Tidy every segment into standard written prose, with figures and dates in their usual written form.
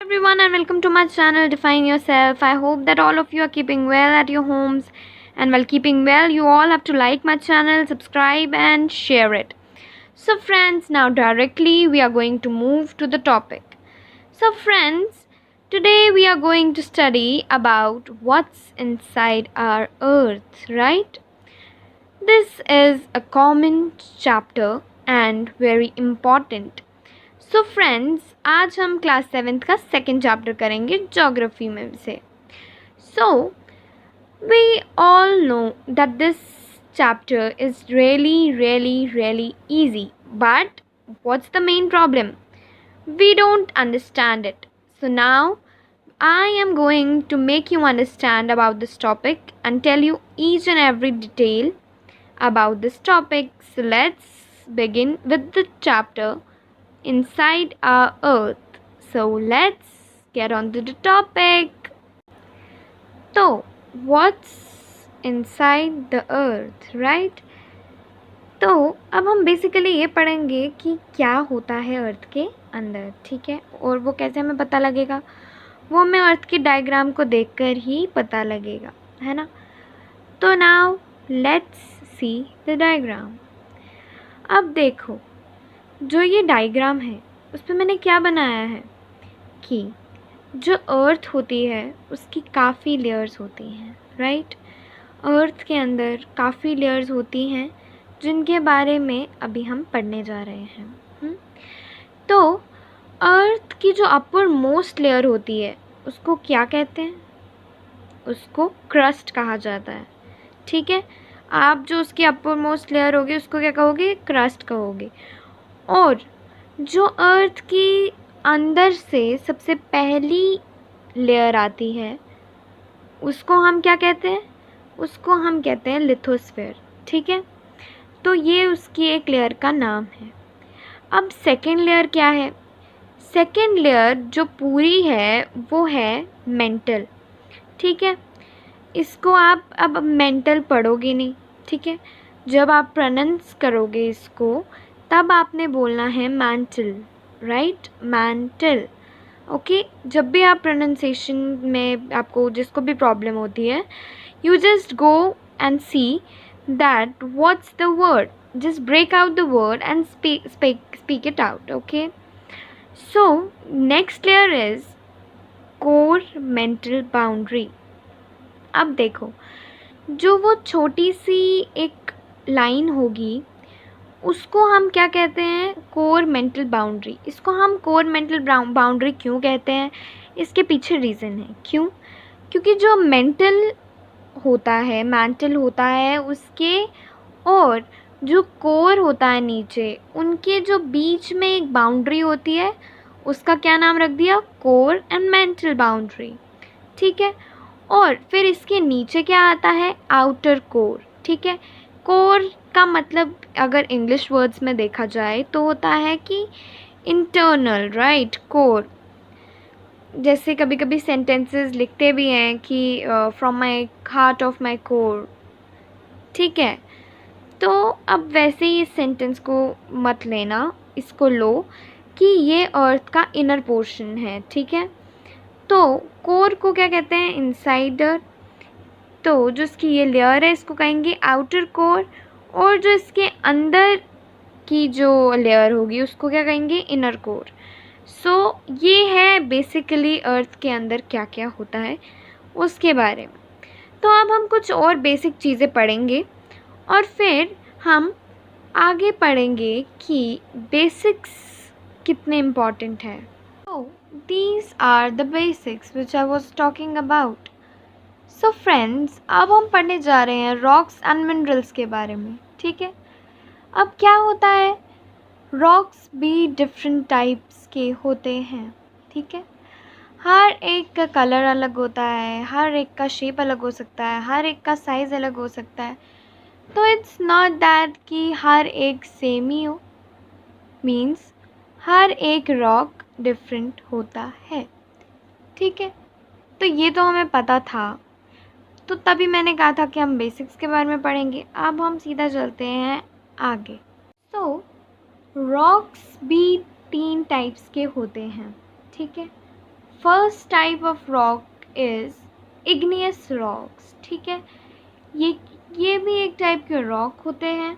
Everyone and welcome to my channel Define Yourself. I hope that all of you are keeping well at your homes, and while keeping well you all have to like my channel, subscribe and share it. So friends, now directly we are going to move to the topic. So friends, today we are going to study about what's inside our earth, right? This is a common chapter and very important. So friends, आज हम class 7th का second chapter करेंगे geography में से. So we all know that this chapter is really easy, but what's the main problem? We don't understand it. So now I am going to make you understand about this topic and tell you each and every detail about this topic. So let's begin with the chapter inside our earth. So let's get on to the topic. So what's inside the earth, right? तो अब हम basically ये पढ़ेंगे कि क्या होता है अर्थ के अंदर, ठीक है. और वो कैसे हमें पता लगेगा, वो हमें अर्थ की डायग्राम को देखकर ही पता लगेगा, है ना. तो now let's see the diagram. अब देखो, जो ये डायग्राम है उस पर मैंने क्या बनाया है कि जो अर्थ होती है उसकी काफ़ी लेयर्स होती हैं, राइट. अर्थ के अंदर काफ़ी लेयर्स होती हैं जिनके बारे में अभी हम पढ़ने जा रहे हैं. तो अर्थ की जो अपर मोस्ट लेयर होती है उसको क्या कहते हैं? उसको क्रस्ट कहा जाता है, ठीक है. आप जो उसकी अपर मोस्ट लेयर होगी उसको क्या कहोगे? क्रस्ट कहोगे. और जो अर्थ की अंदर से सबसे पहली लेयर आती है उसको हम क्या कहते हैं? उसको हम कहते हैं लिथोस्फीयर, ठीक है. तो ये उसकी एक लेयर का नाम है. अब सेकेंड लेयर क्या है? सेकेंड लेयर जो पूरी है वो है मेंटल, ठीक है. इसको आप अब मेंटल पढ़ोगे नहीं, ठीक है. जब आप प्रोनाउंस करोगे इसको तब आपने बोलना है मैंटल, राइट. Mental, okay. जब भी आप प्रोनाउंसिएशन में आपको जिसको भी प्रॉब्लम होती है, you just go and see that what's the word, just break out the word and speak it out, okay. So next layer is core mantle boundary. अब देखो, जो वो छोटी सी एक लाइन होगी उसको हम क्या कहते हैं? Core mantle boundary. इसको हम कोर मेंटल बाउंड्री क्यों कहते हैं? इसके पीछे रीज़न है. क्यों? क्योंकि जो मेंटल होता है उसके और जो कोर होता है नीचे, उनके जो बीच में एक बाउंड्री होती है उसका क्या नाम रख दिया? कोर एंड मेंटल बाउंड्री, ठीक है. और फिर इसके नीचे क्या आता है? आउटर कोर, ठीक है. कोर का मतलब अगर इंग्लिश वर्ड्स में देखा जाए तो होता है कि इंटरनल, राइट. कोर, जैसे कभी कभी सेंटेंसेस लिखते भी हैं कि from my heart of my core, ठीक है. तो अब वैसे ही इस सेंटेंस को मत लेना, इसको लो कि ये अर्थ का इनर पोर्शन है, ठीक है. तो कोर को क्या कहते हैं? इनसाइडर. तो जो इसकी ये लेयर है इसको कहेंगे आउटर कोर, और जो इसके अंदर की जो लेयर होगी उसको क्या कहेंगे? Inner core. सो ये है बेसिकली अर्थ के अंदर क्या क्या होता है उसके बारे में. तो अब हम कुछ और बेसिक चीज़ें पढ़ेंगे और फिर हम आगे पढ़ेंगे कि बेसिक्स कितने इम्पॉर्टेंट है. तो these are the basics which I was talking about. So friends, अब हम पढ़ने जा रहे हैं रॉक्स एंड मिनरल्स के बारे में, ठीक है. अब क्या होता है? रॉक्स भी डिफरेंट टाइप्स के होते हैं, ठीक है. हर एक का कलर अलग होता है, हर एक का शेप अलग हो सकता है, हर एक का साइज़ अलग हो सकता है. तो इट्स नॉट दैट कि हर एक सेम ही हो. मीन्स हर एक रॉक डिफरेंट होता है, ठीक है. तो ये तो हमें पता था, तो तभी मैंने कहा था कि हम बेसिक्स के बारे में पढ़ेंगे. अब हम सीधा चलते हैं आगे. तो रॉक्स भी 3 टाइप्स के होते हैं, ठीक है. First type of rock is igneous rocks, ठीक है, ये भी एक टाइप के रॉक होते हैं।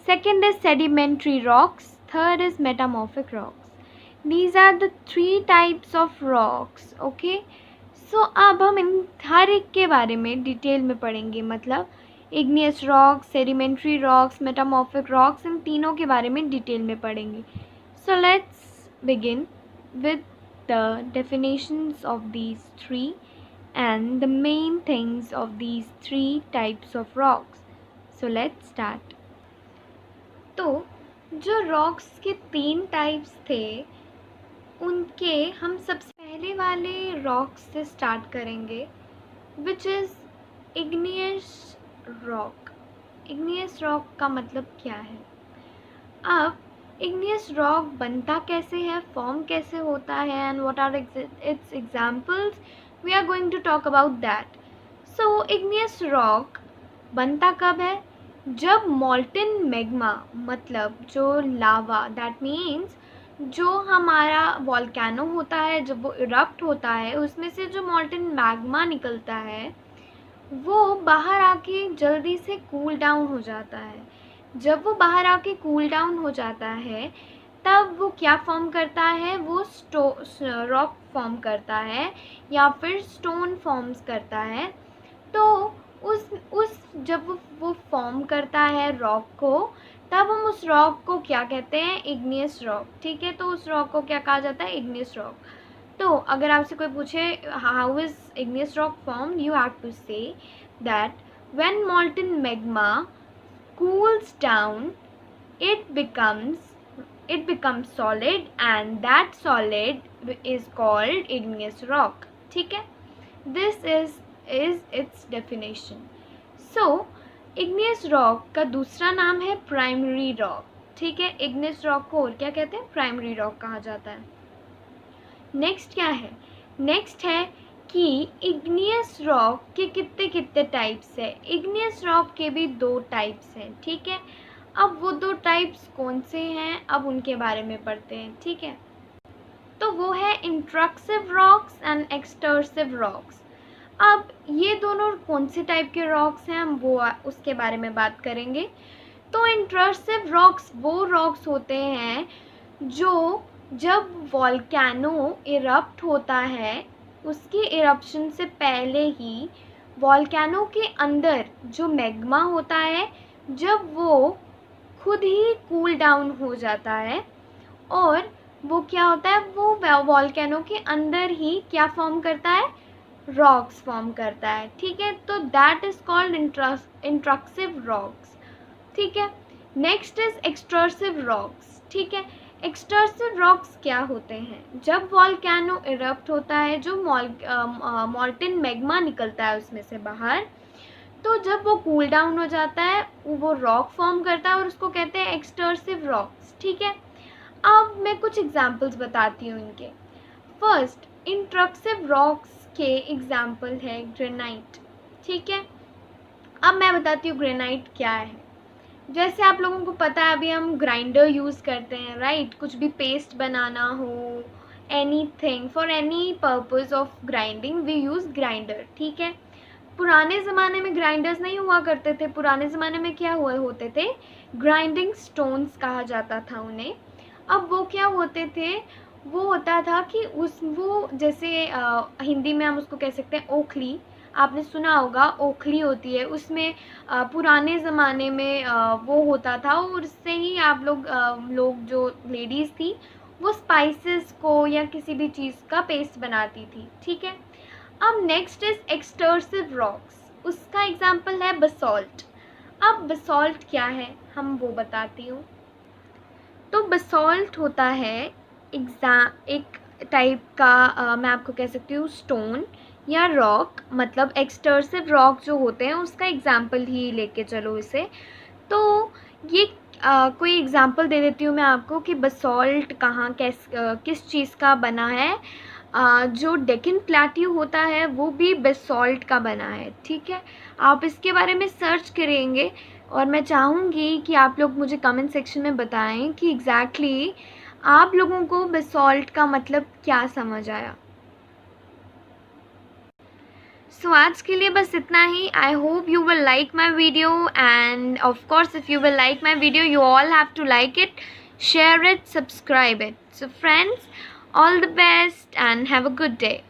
Second is sedimentary rocks, third is metamorphic rocks. These are the 3 types of rocks, okay. So अब हम इन हर एक के बारे में डिटेल में पढ़ेंगे, मतलब igneous rocks, sedimentary rocks, metamorphic rocks, इन तीनों के बारे में डिटेल में पढ़ेंगे। So let's begin with the definitions of these 3 and the main things of these 3 types of rocks. So let's start. तो जो rocks के 3 types थे, उनके हम सबसे पहले वाले rocks से start करेंगे, which is igneous rock. igneous rock का मतलब क्या है? अब igneous rock बनता कैसे है, फॉर्म कैसे होता है, and what are its examples, we are going to talk about that. So igneous rock बनता कब है? जब molten magma, मतलब जो लावा, दैट मीन्स जो हमारा वॉल्केनो होता है, जब वो इरप्ट होता है, उसमें से जो molten magma निकलता है वो बाहर आके जल्दी से कूल डाउन हो जाता है। जब वो बाहर आके कूल डाउन हो जाता है तब वो क्या फॉर्म करता है? वो रॉक फॉर्म करता है या फिर स्टोन फॉर्म्स करता है। तो उस जब वो फॉर्म करता है रॉक को, तब हम उस रॉक को क्या कहते हैं? इग्नियस रॉक, ठीक है। तो उस रॉक को क्या कहा जाता है? Igneous rock. तो अगर आपसे कोई पूछे how is igneous rock form, you have to say that when molten magma cools down, it becomes solid, and that solid is called igneous rock, ठीक है। This is its definition. So igneous rock का दूसरा नाम है primary rock, ठीक है। igneous rock को और क्या कहते हैं? primary rock कहा जाता है। नेक्स्ट क्या है? नेक्स्ट है कि इग्नियस रॉक के कितने कितने टाइप्स है। इग्नियस रॉक के भी 2 टाइप्स हैं, ठीक है। अब वो 2 टाइप्स कौन से हैं, अब उनके बारे में पढ़ते हैं, ठीक है। तो वो है इंट्रक्सिव रॉक्स एंड एक्सटर्सिव रॉक्स। अब ये दोनों कौन से टाइप के रॉक्स हैं, हम वो उसके बारे में बात करेंगे। तो इंट्रक्सिव रॉक्स वो रॉक्स होते हैं जो जब वॉल्केनो इरप्ट होता है, उसके इरप्शन से पहले ही वॉल्केनो के अंदर जो मैग्मा होता है, जब वो खुद ही कूल डाउन हो जाता है और वो क्या होता है, वो वॉल्केनो के अंदर ही क्या फॉर्म करता है? रॉक्स फॉर्म करता है, ठीक है। तो दैट इज कॉल्ड इंट्रक्सिव रॉक्स, ठीक है। नेक्स्ट इज एक्सटर्सिव रॉक्स, ठीक है। एक्सटर्सिव रॉक्स क्या होते हैं? जब वॉल्केनो इरप्ट होता है, जो molten मैग्मा निकलता है उसमें से बाहर, तो जब वो कूल डाउन हो जाता है वो रॉक फॉर्म करता है और उसको कहते हैं एक्सटर्सिव रॉक्स, ठीक है। अब मैं कुछ एग्जांपल्स बताती हूँ इनके। फर्स्ट, इंट्रक्सिव रॉक्स के एग्जांपल है ग्रेनाइट, ठीक है। अब मैं बताती हूँ ग्रेनाइट क्या है। जैसे आप लोगों को पता है, अभी हम ग्राइंडर यूज़ करते हैं, राइट। कुछ भी पेस्ट बनाना हो, anything, for any purpose of grinding we use grinder, ठीक है। पुराने ज़माने में ग्राइंडर्स नहीं हुआ करते थे। पुराने ज़माने में क्या हुआ होते थे? ग्राइंडिंग स्टोन्स कहा जाता था उन्हें। अब वो क्या होते थे? वो होता था कि वो जैसे हिंदी में हम उसको कह सकते हैं ओखली। आपने सुना होगा, ओखली होती है, उसमें पुराने ज़माने में वो होता था और उससे ही आप लोग जो लेडीज़ थी वो स्पाइसेस को या किसी भी चीज़ का पेस्ट बनाती थी, ठीक है। अब नेक्स्ट इज एक्सटर्सिव रॉक्स। उसका एग्जाम्पल है बसॉल्ट। अब बसॉल्ट क्या है हम वो बताती हूँ। तो बसॉल्ट होता है एक टाइप का मैं आपको कह सकती हूँ स्टोन या रॉक, मतलब एक्सटर्सिव रॉक जो होते हैं उसका एग्जाम्पल ही लेके चलो इसे। तो ये कोई एग्जाम्पल दे देती हूँ मैं आपको कि बसॉल्ट कहाँ किस चीज़ का बना है। जो डेक्कन प्लेट्यू होता है वो भी बसॉल्ट का बना है, ठीक है। आप इसके बारे में सर्च करेंगे और मैं चाहूँगी कि आप लोग मुझे कमेंट सेक्शन में बताएं कि एग्जैक्टली आप लोगों को बसॉल्ट का मतलब क्या समझ आया। सो आज के लिए बस इतना ही. I hope you will like my video, and of course if you will like my video, you all have to like it, share it, subscribe it. So friends, all the best and have a good day.